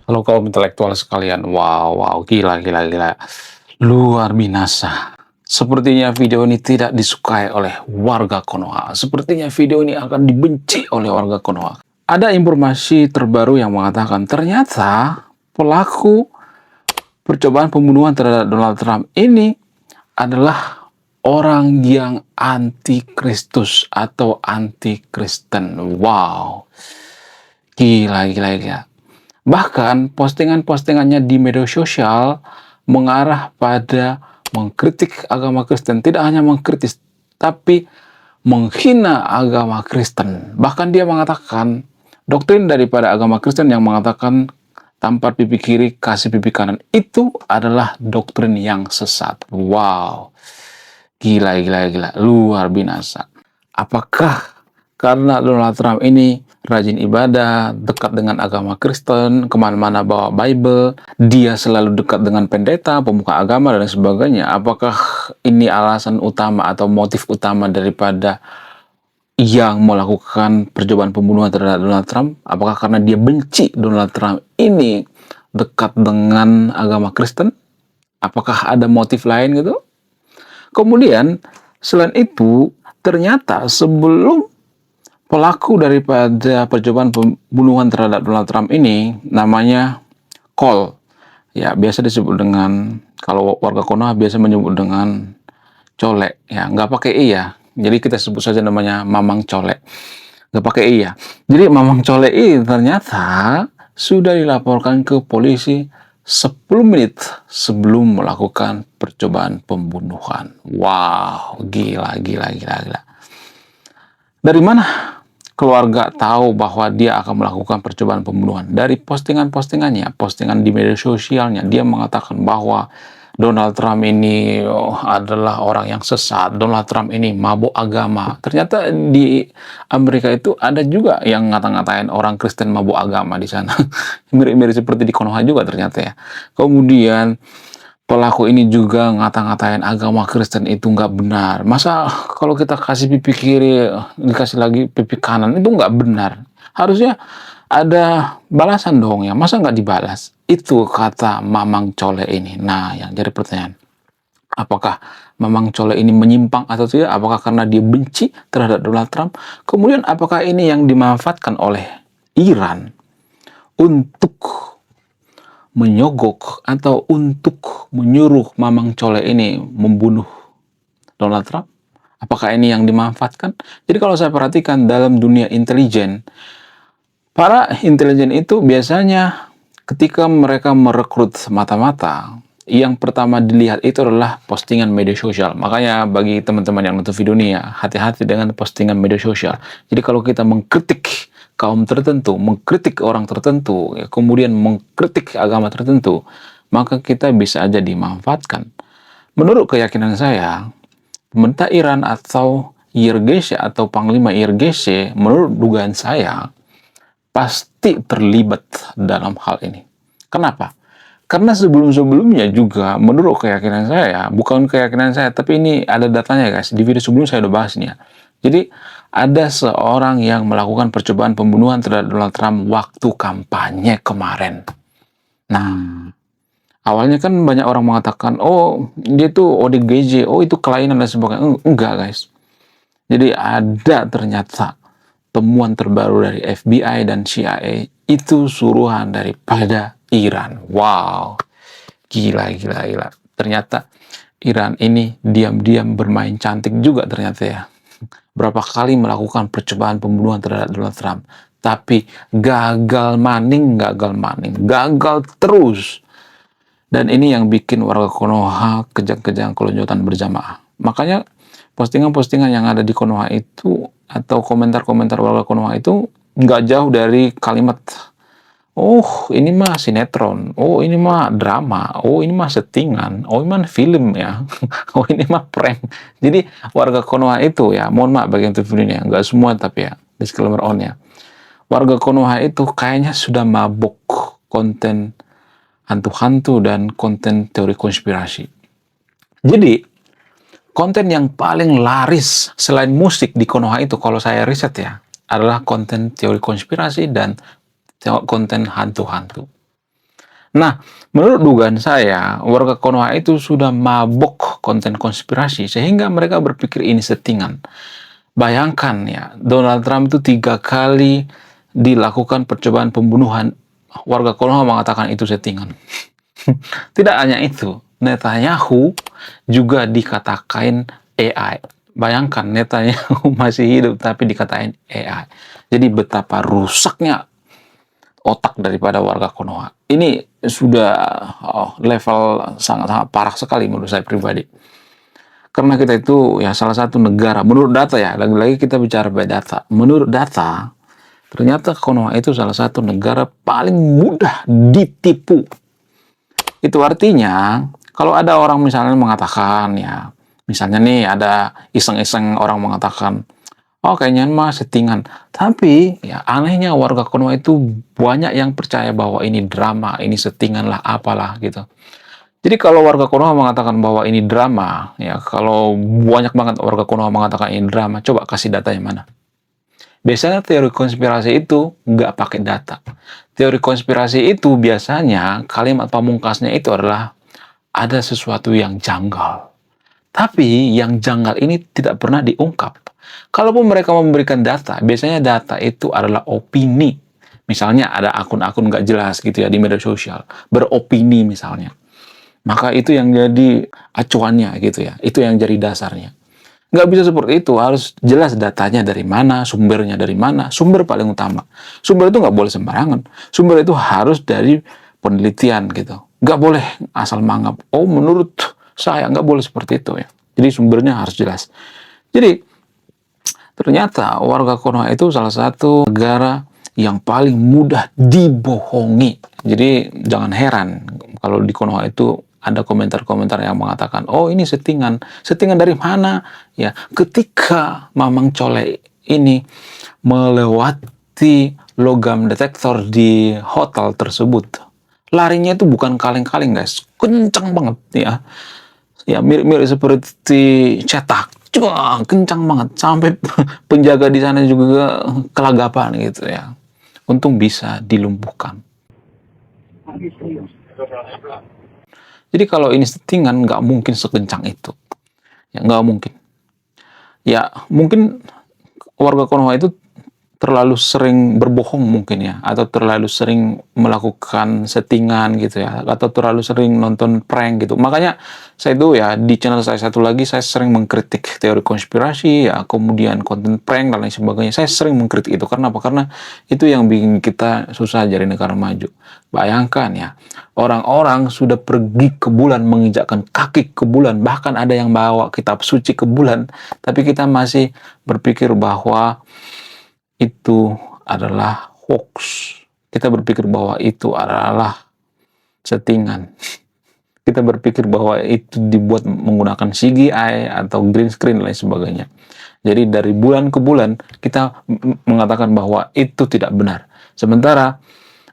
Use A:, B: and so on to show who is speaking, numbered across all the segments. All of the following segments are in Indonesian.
A: Halo kaum intelektual sekalian, wow, gila, gila, gila, luar binasa. Sepertinya video ini tidak disukai oleh warga Konoha. Sepertinya video ini akan dibenci oleh warga Konoha. Ada informasi terbaru yang mengatakan ternyata pelaku percobaan pembunuhan terhadap Donald Trump ini adalah orang yang anti-Kristus atau anti-Kristen. Wow, gila, gila, gila. Bahkan postingan-postingannya di media sosial mengarah pada mengkritik agama Kristen. Tidak hanya mengkritik, tapi menghina agama Kristen. Bahkan dia mengatakan, doktrin daripada agama Kristen yang mengatakan tampar pipi kiri, kasih pipi kanan, itu adalah doktrin yang sesat. Wow, gila, gila, gila, luar binasa. Apakah karena Donald Trump ini rajin ibadah, dekat dengan agama Kristen, kemana-mana bawa Bible, dia selalu dekat dengan pendeta, pemuka agama, dan sebagainya. Apakah ini alasan utama atau motif utama daripada yang melakukan percobaan pembunuhan terhadap Donald Trump? Apakah karena dia benci Donald Trump ini dekat dengan agama Kristen? Apakah ada motif lain gitu? Kemudian, selain itu, ternyata sebelum pelaku daripada percobaan pembunuhan terhadap Donald Trump ini namanya Cole. Ya, biasa disebut dengan, kalau warga Konoha biasa menyebut dengan Colek. Ya, nggak pakai I ya. Jadi kita sebut saja namanya Mamang Colek. Nggak pakai I ya. Jadi Mamang Colek ini ternyata sudah dilaporkan ke polisi 10 menit sebelum melakukan percobaan pembunuhan. Wow, gila, gila, gila, gila. Dari mana keluarga tahu bahwa dia akan melakukan percobaan pembunuhan? Dari postingan-postingannya, postingan di media sosialnya, dia mengatakan bahwa Donald Trump ini adalah orang yang sesat, Donald Trump ini mabuk agama. Ternyata di Amerika itu ada juga yang ngata-ngatain orang Kristen mabuk agama di sana. Mirip-mirip seperti di Konoha juga ternyata ya. Kemudian pelaku ini juga ngata-ngatain agama Kristen itu nggak benar. Masa kalau kita kasih pipi kiri, dikasih lagi pipi kanan, itu nggak benar. Harusnya ada balasan dong ya. Masa nggak dibalas? Itu kata Mamang Cole ini. Nah, yang jadi pertanyaan, apakah Mamang Cole ini menyimpang atau tidak? Apakah karena dia benci terhadap Donald Trump? Kemudian apakah ini yang dimanfaatkan oleh Iran untuk menyogok atau untuk menyuruh Mamang Cole ini membunuh Donald Trump? Apakah ini yang dimanfaatkan? Jadi kalau saya perhatikan dalam dunia intelijen, para intelijen itu biasanya ketika mereka merekrut mata-mata, yang pertama dilihat itu adalah postingan media sosial. Makanya bagi teman-teman yang nonton video ini ya, hati-hati dengan postingan media sosial. Jadi kalau kita mengkritik kaum tertentu, mengkritik orang tertentu, ya, kemudian mengkritik agama tertentu, maka kita bisa aja dimanfaatkan. Menurut keyakinan saya, pemerintah Iran atau IRGC atau Panglima IRGC, menurut dugaan saya, pasti terlibat dalam hal ini. Kenapa? Karena sebelum-sebelumnya juga, menurut keyakinan saya, bukan keyakinan saya, tapi ini ada datanya guys, di video sebelum saya udah bahas nih ya. Jadi, ada seorang yang melakukan percobaan pembunuhan terhadap Donald Trump waktu kampanye kemarin. Nah, awalnya kan banyak orang mengatakan, oh dia tuh ODGJ, oh itu kelainan dan sebagainya. Enggak guys. Jadi ada ternyata temuan terbaru dari FBI dan CIA itu suruhan daripada Iran. Wow, gila, gila, gila. Ternyata Iran ini diam-diam bermain cantik juga ternyata ya. Berapa kali melakukan percobaan pembunuhan terhadap Donald Trump. Tapi gagal maning, gagal terus. Dan ini yang bikin warga Konoha kejang-kejang kelonjotan berjamaah. Makanya postingan-postingan yang ada di Konoha itu atau komentar-komentar warga Konoha itu nggak jauh dari kalimat, oh ini mah sinetron, oh ini mah drama, oh ini mah settingan, oh ini mah film ya, oh ini mah prank. Jadi warga Konoha itu ya, mohon maaf bagi yang video ini ya, nggak semua tapi ya, disclaimer on ya. Warga Konoha itu kayaknya sudah mabuk konten hantu-hantu dan konten teori konspirasi. Jadi konten yang paling laris selain musik di Konoha itu, kalau saya riset ya, adalah konten teori konspirasi dan konten hantu-hantu. Nah, menurut dugaan saya, warga Konoha itu sudah mabok konten konspirasi sehingga mereka berpikir ini settingan. Bayangkan ya, Donald Trump itu 3 kali dilakukan percobaan pembunuhan. Warga Konoha mengatakan itu settingan. Tidak hanya itu, Netanyahu juga dikatakan AI. Bayangkan Netanyahu masih hidup tapi dikatain AI. Jadi betapa rusaknya otak daripada warga Konoha. Ini sudah level sangat-sangat parah sekali menurut saya pribadi. Karena kita itu ya salah satu negara, menurut data ya, lagi-lagi kita bicara by data. Menurut data, ternyata Konoha itu salah satu negara paling mudah ditipu. Itu artinya, kalau ada orang misalnya mengatakan ya, misalnya nih ada iseng-iseng orang mengatakan, oh kayaknya mah settingan. Tapi ya anehnya warga Konoha itu banyak yang percaya bahwa ini drama, ini settingan lah, apalah gitu. Jadi kalau warga Konoha mengatakan bahwa ini drama, ya kalau banyak banget warga Konoha mengatakan ini drama, coba kasih datanya mana? Biasanya teori konspirasi itu nggak pakai data. Teori konspirasi itu biasanya kalimat pamungkasnya itu adalah ada sesuatu yang janggal. Tapi yang janggal ini tidak pernah diungkap. Kalaupun mereka memberikan data, biasanya data itu adalah opini. Misalnya ada akun-akun nggak jelas gitu ya di media sosial, beropini misalnya. Maka itu yang jadi acuannya gitu ya, itu yang jadi dasarnya. Nggak bisa seperti itu, harus jelas datanya dari mana, sumbernya dari mana, sumber paling utama. Sumber itu nggak boleh sembarangan, sumber itu harus dari penelitian gitu. Nggak boleh asal manggap, oh menurut saya nggak boleh seperti itu ya. Jadi sumbernya harus jelas. Jadi ternyata warga Konoha itu salah satu negara yang paling mudah dibohongi. Jadi jangan heran kalau di Konoha itu ada komentar-komentar yang mengatakan, oh ini settingan. Settingan dari mana? Ya, ketika Mamang Cole ini melewati logam detektor di hotel tersebut, larinya itu bukan kaleng-kaleng guys, kencang banget ya. Ya mirip-mirip seperti cetak, cuma kencang banget sampai penjaga di sana juga kelagapan gitu ya. Untung bisa dilumpuhkan. Jadi kalau ini settingan nggak mungkin sekencang itu, ya nggak mungkin. Ya mungkin warga Konoha itu terlalu sering berbohong mungkin ya, atau terlalu sering melakukan settingan gitu ya, atau terlalu sering nonton prank gitu. Makanya saya itu ya di channel saya satu lagi saya sering mengkritik teori konspirasi ya, kemudian konten prank dan lain sebagainya. Saya sering mengkritik itu karena apa? Karena itu yang bikin kita susah jadi negara maju. Bayangkan ya, orang-orang sudah pergi ke bulan, menginjakkan kaki ke bulan, bahkan ada yang bawa kitab suci ke bulan, tapi kita masih berpikir bahwa itu adalah hoax. Kita berpikir bahwa itu adalah settingan. Kita berpikir bahwa itu dibuat menggunakan CGI atau green screen dan lain sebagainya. Jadi dari bulan ke bulan kita mengatakan bahwa itu tidak benar. Sementara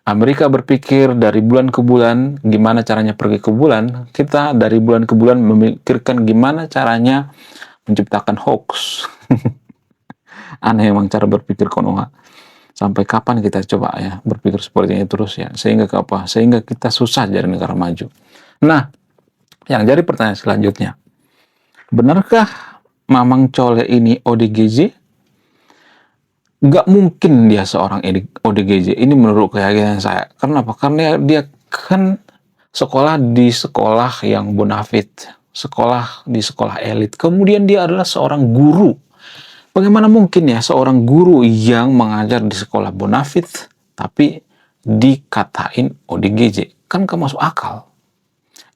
A: Amerika berpikir dari bulan ke bulan gimana caranya pergi ke bulan, kita dari bulan ke bulan memikirkan gimana caranya menciptakan hoax. Aneh emang cara berpikir Konoha. Sampai kapan kita coba ya berpikir seperti ini terus ya, sehingga ke apa? Sehingga kita susah jadi negara maju. Nah, yang jadi pertanyaan selanjutnya, benarkah Mamang Cole ini ODGJ? Nggak mungkin dia seorang ODGJ. Ini menurut keyakinan saya. Kenapa? Karena dia kan sekolah di sekolah yang bonafit, sekolah di sekolah elit. Kemudian dia adalah seorang guru. Bagaimana mungkin ya seorang guru yang mengajar di sekolah bonafit tapi dikatain ODGJ? Kan gak masuk akal.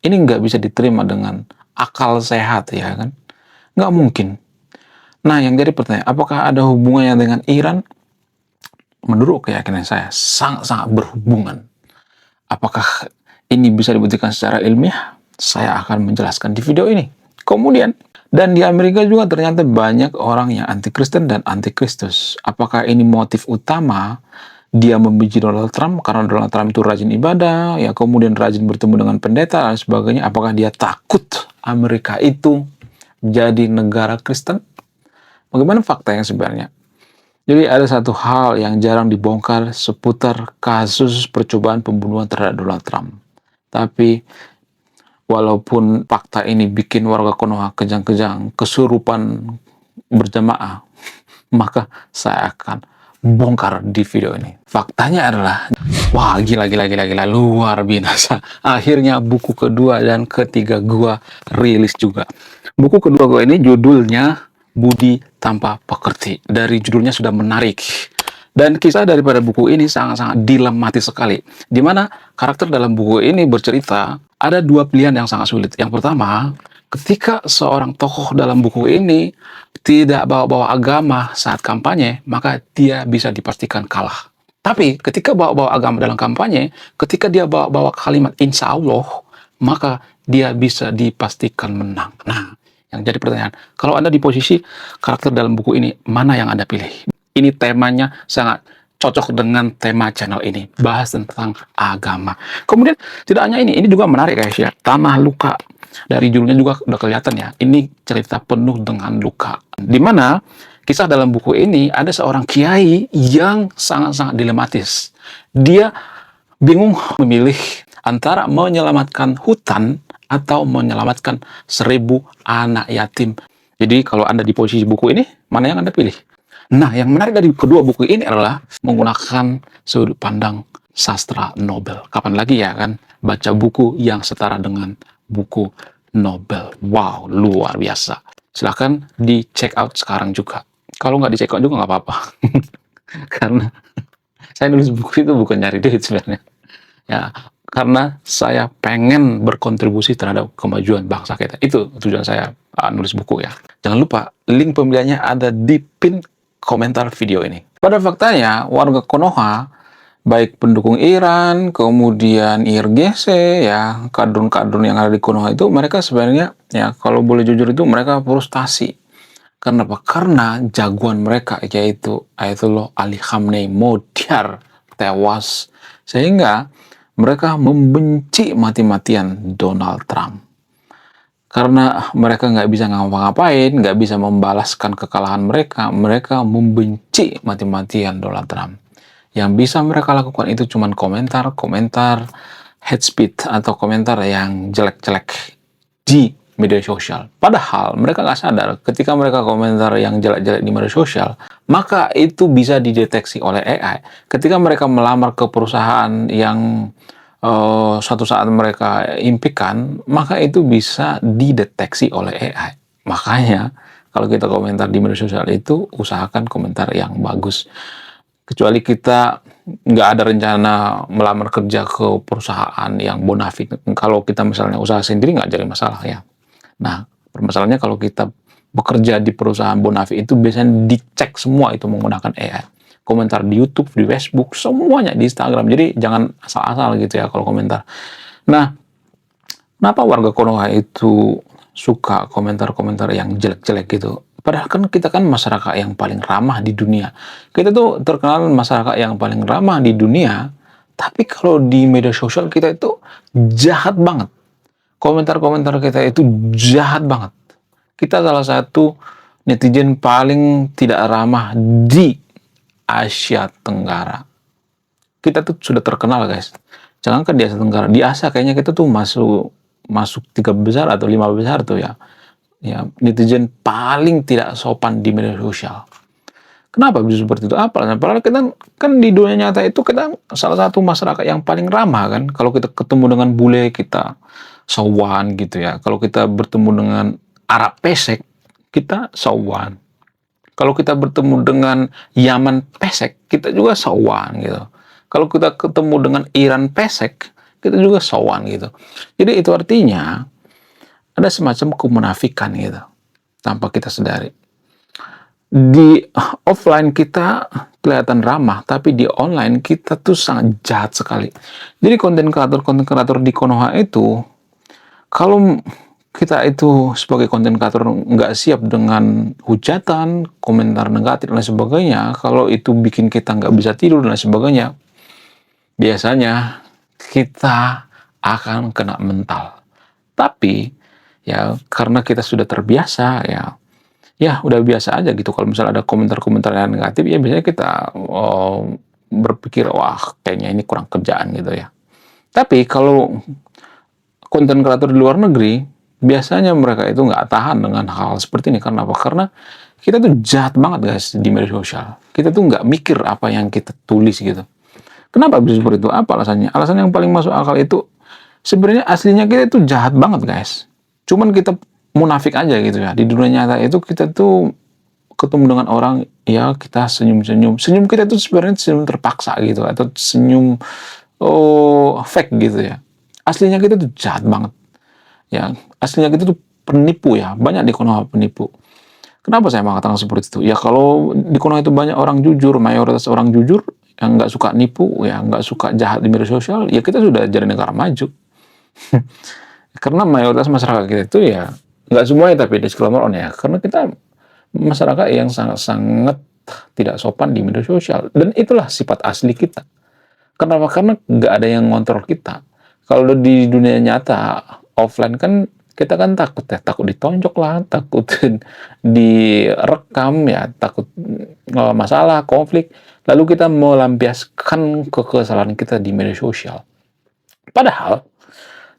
A: Ini nggak bisa diterima dengan akal sehat ya kan? Nggak mungkin. Nah yang jadi pertanyaan, apakah ada hubungannya dengan Iran? Menurut keyakinan saya sangat-sangat berhubungan. Apakah ini bisa dibuktikan secara ilmiah? Saya akan menjelaskan di video ini. Kemudian, dan di Amerika juga ternyata banyak orang yang anti-Kristen dan anti-Kristus. Apakah ini motif utama dia membenci Donald Trump karena Donald Trump itu rajin ibadah, ya kemudian rajin bertemu dengan pendeta dan sebagainya? Apakah dia takut Amerika itu jadi negara Kristen? Bagaimana fakta yang sebenarnya? Jadi ada satu hal yang jarang dibongkar seputar kasus percobaan pembunuhan terhadap Donald Trump. Tapi walaupun fakta ini bikin warga Konoha kejang-kejang, kesurupan berjamaah, maka saya akan bongkar di video ini. Faktanya adalah, wah gila, luar biasa. Akhirnya buku kedua dan ketiga gua rilis juga. Buku kedua gua ini judulnya Budi Tanpa Pekerti. Dari judulnya sudah menarik. Dan kisah daripada buku ini sangat-sangat dilematis sekali. Di mana karakter dalam buku ini bercerita, ada dua pilihan yang sangat sulit. Yang pertama, ketika seorang tokoh dalam buku ini tidak bawa-bawa agama saat kampanye, maka dia bisa dipastikan kalah. Tapi ketika bawa-bawa agama dalam kampanye, ketika dia bawa-bawa kalimat insya Allah, maka dia bisa dipastikan menang. Nah, yang jadi pertanyaan, kalau Anda di posisi karakter dalam buku ini, mana yang Anda pilih? Ini temanya sangat cocok dengan tema channel ini, bahas tentang agama. Kemudian tidak hanya ini juga menarik guys ya, Tanah Luka. Dari judulnya juga udah kelihatan ya, ini cerita penuh dengan luka. Dimana kisah dalam buku ini ada seorang kiai yang sangat-sangat dilematis. Dia bingung memilih antara menyelamatkan hutan atau menyelamatkan 1000 anak yatim. Jadi kalau Anda di posisi buku ini, mana yang Anda pilih? Nah, yang menarik dari kedua buku ini adalah menggunakan sudut pandang sastra Nobel. Kapan lagi ya kan baca buku yang setara dengan buku Nobel. Wow, luar biasa. Silahkan di check out sekarang juga. Kalau nggak di check out juga nggak apa-apa. Karena saya nulis buku itu bukan nyari duit sebenarnya. Ya, karena saya pengen berkontribusi terhadap kemajuan bangsa kita. Itu tujuan saya nulis buku ya. Jangan lupa, link pembeliannya ada di pin komentar video ini. Pada faktanya, warga Konoha, baik pendukung Iran, kemudian IRGC, ya, kadrun-kadrun yang ada di Konoha itu, mereka sebenarnya, ya, kalau boleh jujur itu, mereka frustasi. Kenapa? Karena jagoan mereka, yaitu Ayatollah Ali Khamenei, Modiar, tewas. Sehingga mereka membenci mati-matian Donald Trump. Karena mereka nggak bisa ngapa-ngapain, nggak bisa membalaskan kekalahan mereka, mereka membenci mati-matian Donald Trump. Yang bisa mereka lakukan itu cuma komentar hate speech atau komentar yang jelek-jelek di media sosial. Padahal mereka nggak sadar ketika mereka komentar yang jelek-jelek di media sosial, maka itu bisa dideteksi oleh AI. Ketika mereka melamar ke perusahaan yang suatu saat mereka impikan, maka itu bisa dideteksi oleh AI. Makanya kalau kita komentar di media sosial itu usahakan komentar yang bagus. Kecuali kita nggak ada rencana melamar kerja ke perusahaan yang bonafit. Kalau kita misalnya usaha sendiri nggak jadi masalah ya. Nah, permasalahannya kalau kita bekerja di perusahaan bonafit itu biasanya dicek semua itu menggunakan AI. Komentar di YouTube, di Facebook, semuanya di Instagram. Jadi jangan asal-asal gitu ya kalau komentar. Nah, kenapa warga Konoha itu suka komentar-komentar yang jelek-jelek gitu? Padahal kan kita kan masyarakat yang paling ramah di dunia. Kita tuh terkenal masyarakat yang paling ramah di dunia, tapi kalau di media sosial kita itu jahat banget. Komentar-komentar kita itu jahat banget. Kita salah satu netizen paling tidak ramah di Asia Tenggara. Kita tuh sudah terkenal guys. Jangankan di Asia Tenggara, di Asia kayaknya kita tuh masuk 3 besar atau 5 besar tuh ya. Ya, netizen paling tidak sopan di media sosial. Kenapa bisa seperti itu? Apa? Padahal kita kan di dunia nyata itu kita salah satu masyarakat yang paling ramah kan. Kalau kita ketemu dengan bule kita sowan gitu ya. Kalau kita bertemu dengan Arab pesek, kita sowan. Kalau kita bertemu dengan Yaman pesek, kita juga sowan gitu. Kalau kita ketemu dengan Iran pesek, kita juga sowan gitu. Jadi itu artinya ada semacam kemunafikan gitu, tanpa kita sadari. Di offline kita kelihatan ramah, tapi di online kita tuh sangat jahat sekali. Jadi konten kreator di Konoha itu, kalau kita itu sebagai konten kreator nggak siap dengan hujatan, komentar negatif dan lain sebagainya, kalau itu bikin kita nggak bisa tidur dan lain sebagainya, biasanya kita akan kena mental. Tapi ya karena kita sudah terbiasa ya udah biasa aja gitu. Kalau misalnya ada komentar-komentar yang negatif, ya biasanya kita berpikir wah kayaknya ini kurang kerjaan gitu ya. Tapi kalau konten kreator di luar negeri, biasanya mereka itu nggak tahan dengan hal seperti ini. Karena apa? Karena kita tuh jahat banget guys di media sosial. Kita tuh nggak mikir apa yang kita tulis gitu. Kenapa bisa seperti itu? Apa alasannya? Alasan yang paling masuk akal itu sebenarnya aslinya kita itu jahat banget guys. Cuman kita munafik aja gitu ya. Di dunia nyata itu kita tuh ketemu dengan orang, ya kita senyum-senyum. Senyum kita tuh sebenarnya senyum terpaksa gitu, atau senyum fake gitu ya. Aslinya kita tuh jahat banget. Ya, aslinya kita tuh penipu ya. Banyak di Konoha penipu. Kenapa saya mengatakan seperti itu? Ya kalau di Konoha itu banyak orang jujur, mayoritas orang jujur yang nggak suka nipu, ya nggak suka jahat di media sosial, ya kita sudah jadi negara maju. Karena mayoritas masyarakat kita itu ya nggak semuanya, tapi disclaimer on ya, karena kita masyarakat yang sangat-sangat tidak sopan di media sosial, dan itulah sifat asli kita. Kenapa? Karena nggak ada yang ngontrol kita. Kalau di dunia nyata offline kan kita kan takut ya, takut ditonjok lah, takut direkam ya, takut masalah, konflik. Lalu kita melampiaskan kesalahan kita di media sosial. Padahal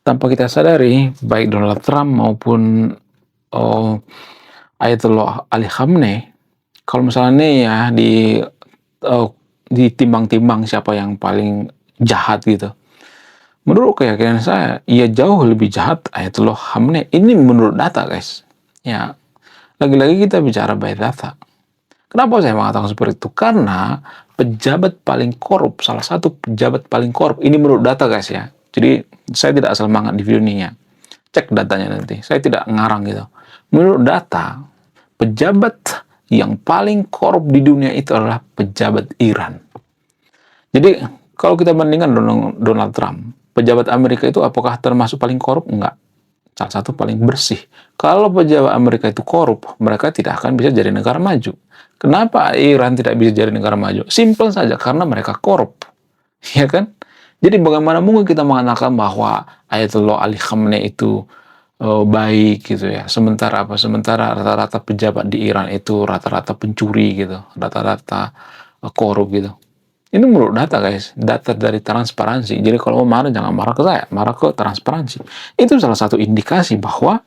A: tanpa kita sadari, baik Donald Trump maupun Ayatollah Ali Khamenei, kalau misalnya nih ya ditimbang-timbang siapa yang paling jahat gitu, menurut keyakinan saya, ia jauh lebih jahat Ayatollah Khamenei. Ini menurut data guys. Ya, lagi-lagi kita bicara by data. Kenapa saya mengatakan seperti itu? Karena pejabat paling korup, salah satu pejabat paling korup, ini menurut data guys ya. Jadi saya tidak asal mangat di video ini ya. Cek datanya nanti. Saya tidak ngarang gitu. Menurut data, pejabat yang paling korup di dunia itu adalah pejabat Iran. Jadi kalau kita bandingkan Donald Trump, pejabat Amerika itu apakah termasuk paling korup? Enggak. Salah satu paling bersih. Kalau pejabat Amerika itu korup, mereka tidak akan bisa jadi negara maju. Kenapa Iran tidak bisa jadi negara maju? Simpel saja, karena mereka korup. Ya kan? Jadi bagaimana mungkin kita mengatakan bahwa Ayatollah Ali Khamenei itu baik gitu ya. Sementara apa? Sementara rata-rata pejabat di Iran itu rata-rata pencuri gitu, rata-rata korup gitu. Ini menurut data guys, data dari transparansi. Jadi kalau mau marah jangan marah ke saya, marah ke transparansi. Itu salah satu indikasi bahwa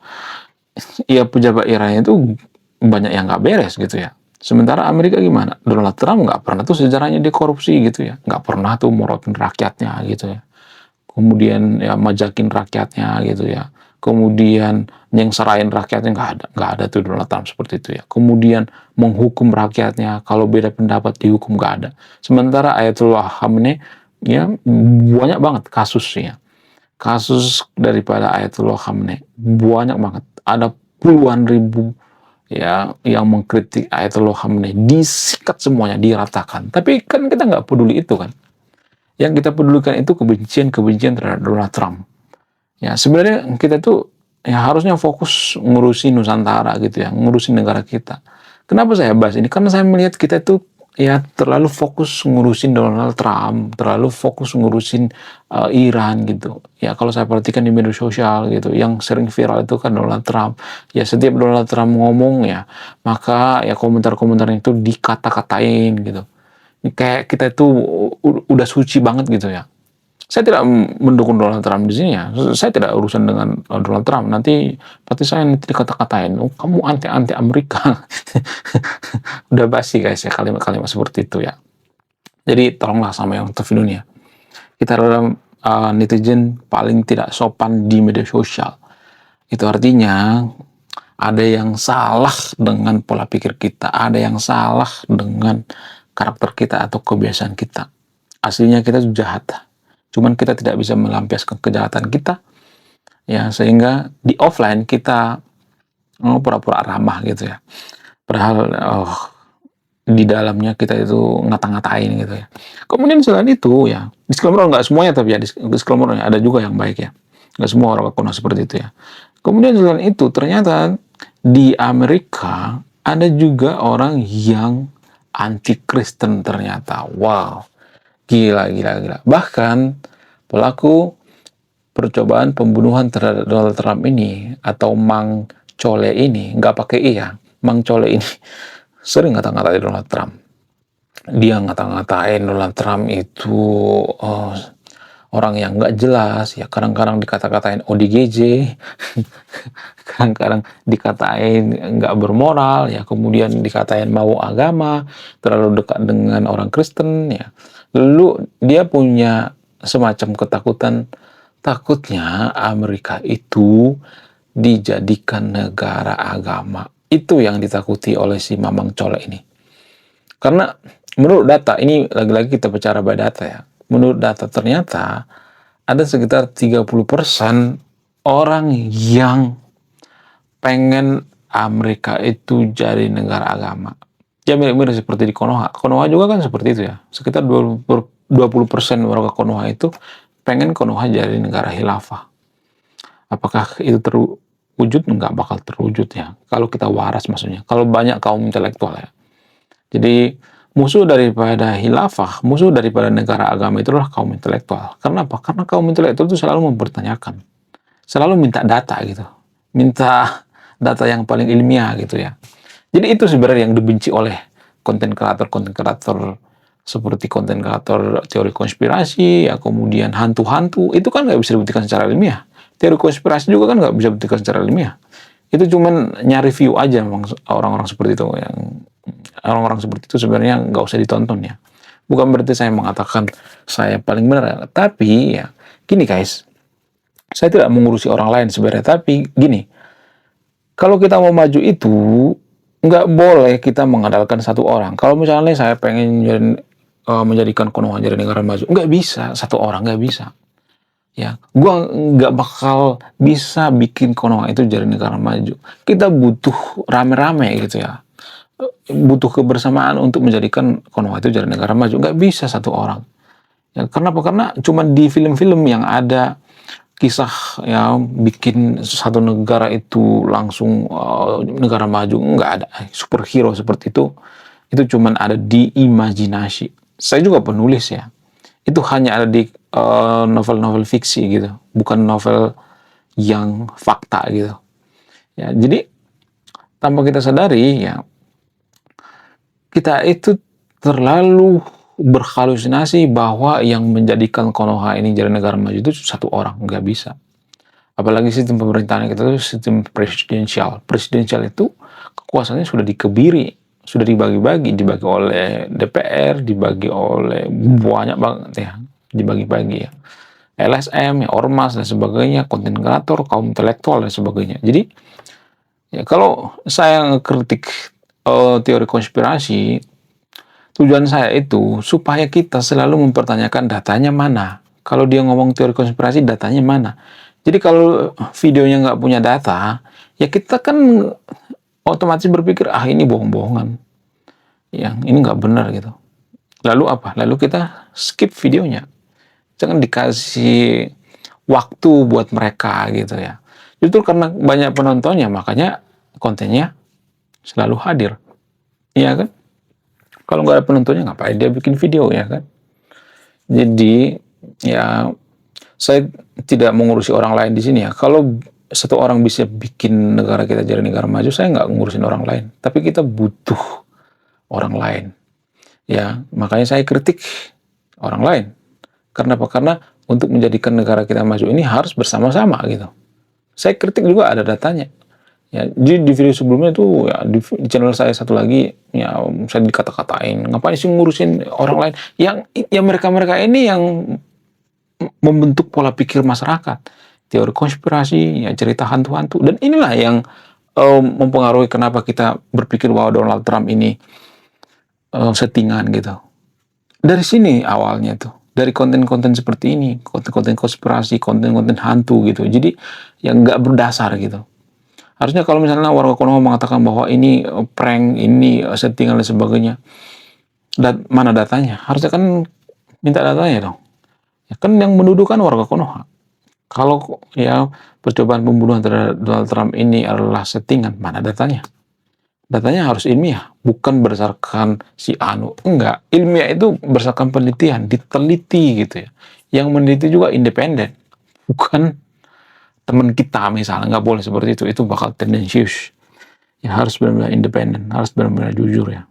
A: ya pejabat Iran itu banyak yang nggak beres gitu ya. Sementara Amerika gimana? Donald Trump nggak pernah tuh sejarahnya dia korupsi gitu ya, nggak pernah tuh morotin rakyatnya gitu ya. Kemudian ya majakin rakyatnya gitu ya. Kemudian nyengsarain rakyatnya, nggak ada tuh Donald Trump seperti itu ya. Kemudian menghukum rakyatnya, kalau beda pendapat dihukum, nggak ada. Sementara Ayatollah Khamenei ya banyak banget kasusnya. Kasus daripada Ayatollah Khamenei banyak banget. Ada puluhan ribu ya yang mengkritik Ayatollah Khamenei, disikat semuanya, diratakan. Tapi kan kita nggak peduli itu kan. Yang kita pedulikan itu kebencian terhadap Donald Trump. Ya sebenarnya kita tuh ya harusnya fokus ngurusin Nusantara gitu ya, ngurusin negara kita. Kenapa saya bahas ini? Karena saya melihat kita tuh ya terlalu fokus ngurusin Donald Trump, terlalu fokus ngurusin Iran gitu. Ya kalau saya perhatikan di media sosial gitu, yang sering viral itu kan Donald Trump. Ya setiap Donald Trump ngomong ya, maka ya komentar-komentar itu dikata-katain gitu. Kayak kita itu udah suci banget gitu ya. Saya tidak mendukung Donald Trump di sini ya. Saya tidak urusan dengan Donald Trump. Nanti pasti saya nanti dikata-katain, oh, kamu anti Amerika. Udah basi guys ya kalimat-kalimat seperti itu ya. Jadi tolonglah sama yang nonton video ini ya. Kita adalah netizen paling tidak sopan di media sosial. Itu artinya ada yang salah dengan pola pikir kita, ada yang salah dengan karakter kita atau kebiasaan kita. Aslinya kita jahat. Cuman kita tidak bisa melampiaskan kejahatan kita, ya sehingga di offline kita pura-pura ramah gitu ya. Padahal di dalamnya kita itu ngata-ngatain gitu ya. Kemudian selain itu ya, disclaimer nggak semuanya, tapi ya disclaimer ada juga yang baik ya. Nggak semua orang Konoha seperti itu ya. Kemudian selain itu ternyata di Amerika ada juga orang yang anti Kristen ternyata. Wow. Gila. Bahkan pelaku percobaan pembunuhan terhadap Donald Trump ini, atau Mang Chole ini, nggak pakai i ya, Mang Chole ini sering ngata-ngatain Donald Trump. Dia ngata-ngatain Donald Trump itu orang yang nggak jelas, ya kadang-kadang dikata-katain ODGJ, kadang-kadang dikatain nggak bermoral, ya kemudian dikatain mau agama, terlalu dekat dengan orang Kristen, ya. Lalu dia punya semacam ketakutan, takutnya Amerika itu dijadikan negara agama. Itu yang ditakuti oleh si Mamang Colek ini. Karena menurut data, ini lagi-lagi kita bicara by data ya. Menurut data ternyata ada sekitar 30% orang yang pengen Amerika itu jadi negara agama. Ya mirip-mirip seperti di Konoha. Konoha juga kan seperti itu ya. Sekitar 20% warga Konoha itu pengen Konoha jadi negara khilafah. Apakah itu terwujud? Nggak bakal terwujud ya. Kalau kita waras maksudnya. Kalau banyak kaum intelektual ya. Jadi musuh daripada khilafah, musuh daripada negara agama itu adalah kaum intelektual. Karena apa? Karena kaum intelektual itu selalu mempertanyakan. Selalu minta data gitu. Minta data yang paling ilmiah gitu ya. Jadi itu sebenarnya yang dibenci oleh konten kreator seperti konten kreator teori konspirasi, ya kemudian hantu-hantu, itu kan nggak bisa dibuktikan secara ilmiah. Teori konspirasi juga kan nggak bisa dibuktikan secara ilmiah. Itu cuman nyari view aja memang orang-orang seperti itu. Yang orang-orang seperti itu sebenarnya nggak usah ditonton ya. Bukan berarti saya mengatakan saya paling benar ya. Tapi ya gini guys, saya tidak mengurusi orang lain sebenarnya. Tapi gini, kalau kita mau maju itu nggak boleh kita mengandalkan satu orang. Kalau misalnya saya pengen menjadikan Konoha jadi negara maju, nggak bisa satu orang, nggak bisa. Ya, gua nggak bakal bisa bikin Konoha itu jadi negara maju. Kita butuh rame-rame gitu ya. Butuh kebersamaan untuk menjadikan Konoha itu jadi negara maju. Nggak bisa satu orang. Ya, kenapa? Karena cuma di film-film yang ada kisah ya bikin satu negara itu langsung negara maju, nggak ada superhero seperti itu cuman ada di imajinasi. Saya juga penulis ya, itu hanya ada di novel-novel fiksi gitu, bukan novel yang fakta gitu ya. Jadi tanpa kita sadari ya, kita itu terlalu berhalusinasi bahwa yang menjadikan Konoha ini jadi negara maju itu satu orang, nggak bisa. Apalagi sistem pemerintahan kita itu sistem presidensial. Presidensial itu kekuasaannya sudah dikebiri, sudah dibagi-bagi, dibagi oleh DPR, dibagi oleh banyak banget ya, dibagi-bagi ya. LSM, ya, ormas dan sebagainya, konten kreator, kaum intelektual dan sebagainya. Jadi ya kalau saya kritik teori konspirasi, tujuan saya itu supaya kita selalu mempertanyakan datanya mana. Kalau dia ngomong teori konspirasi, datanya mana? Jadi kalau videonya nggak punya data, ya kita kan otomatis berpikir, ah ini bohong-bohongan. Yang ini nggak benar gitu. Lalu apa? Lalu kita skip videonya. Jangan dikasih waktu buat mereka gitu ya. Justru karena banyak penontonnya, makanya kontennya selalu hadir. Iya kan? Kalau nggak ada penontonnya, ngapain dia bikin video ya kan? Jadi ya saya tidak mengurusi orang lain di sini ya. Kalau satu orang bisa bikin negara kita jadi negara maju, saya nggak ngurusin orang lain. Tapi kita butuh orang lain. Ya, makanya saya kritik orang lain. Karena apa? Karena untuk menjadikan negara kita maju ini harus bersama-sama gitu. Saya kritik juga ada datanya. Ya, di video sebelumnya itu ya di channel saya satu lagi ya saya dikata-katain ngapain sih ngurusin orang lain yang mereka-mereka ini yang membentuk pola pikir masyarakat, teori konspirasi, ya cerita hantu-hantu, dan inilah yang mempengaruhi kenapa kita berpikir bahwa Donald Trump ini settingan gitu. Dari sini awalnya tuh, dari konten-konten seperti ini, konten-konten konspirasi, konten-konten hantu gitu. Jadi yang nggak berdasar gitu. Harusnya kalau misalnya warga Konoha mengatakan bahwa ini prank, ini settingan dan sebagainya, mana datanya? Harusnya kan minta datanya dong. Ya kan yang menuduhkan warga Konoha. Kalau ya percobaan pembunuhan terhadap Donald Trump ini adalah settingan, mana datanya? Datanya harus ilmiah, bukan berdasarkan si anu. Enggak, ilmiah itu berdasarkan penelitian, diteliti gitu ya. Yang meneliti juga independen, bukan teman kita misalnya. Nggak boleh seperti itu bakal tendensius. Ya harus benar-benar independen, harus benar-benar jujur ya.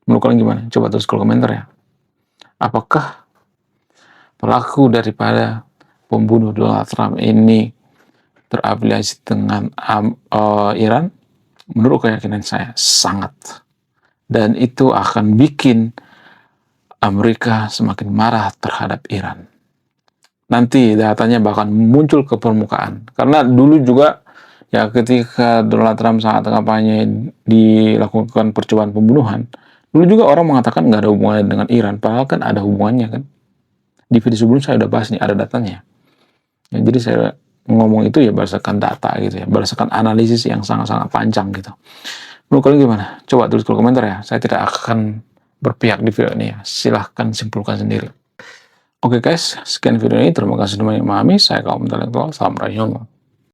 A: Menurut kalian gimana? Coba tulis kolom komentar ya. Apakah pelaku daripada pembunuh Donald Trump ini terafiliasi dengan Iran, menurut keyakinan saya sangat. Dan itu akan bikin Amerika semakin marah terhadap Iran. Nanti datanya bahkan muncul ke permukaan. Karena dulu juga ya ketika Donald Trump saat kampanye dilakukan percobaan pembunuhan, dulu juga orang mengatakan nggak ada hubungannya dengan Iran, padahal kan ada hubungannya kan. Di video sebelum saya udah bahas nih, ada datanya. Ya, jadi saya ngomong itu ya berdasarkan data gitu ya, berdasarkan analisis yang sangat-sangat panjang gitu. Menurut kalian gimana? Coba tulis di komentar ya. Saya tidak akan berpihak di video ini ya. Silahkan simpulkan sendiri. Oke guys, sekian video ini. Terima kasih sudah memahami. Saya kaum intelektual. Salam Rayon.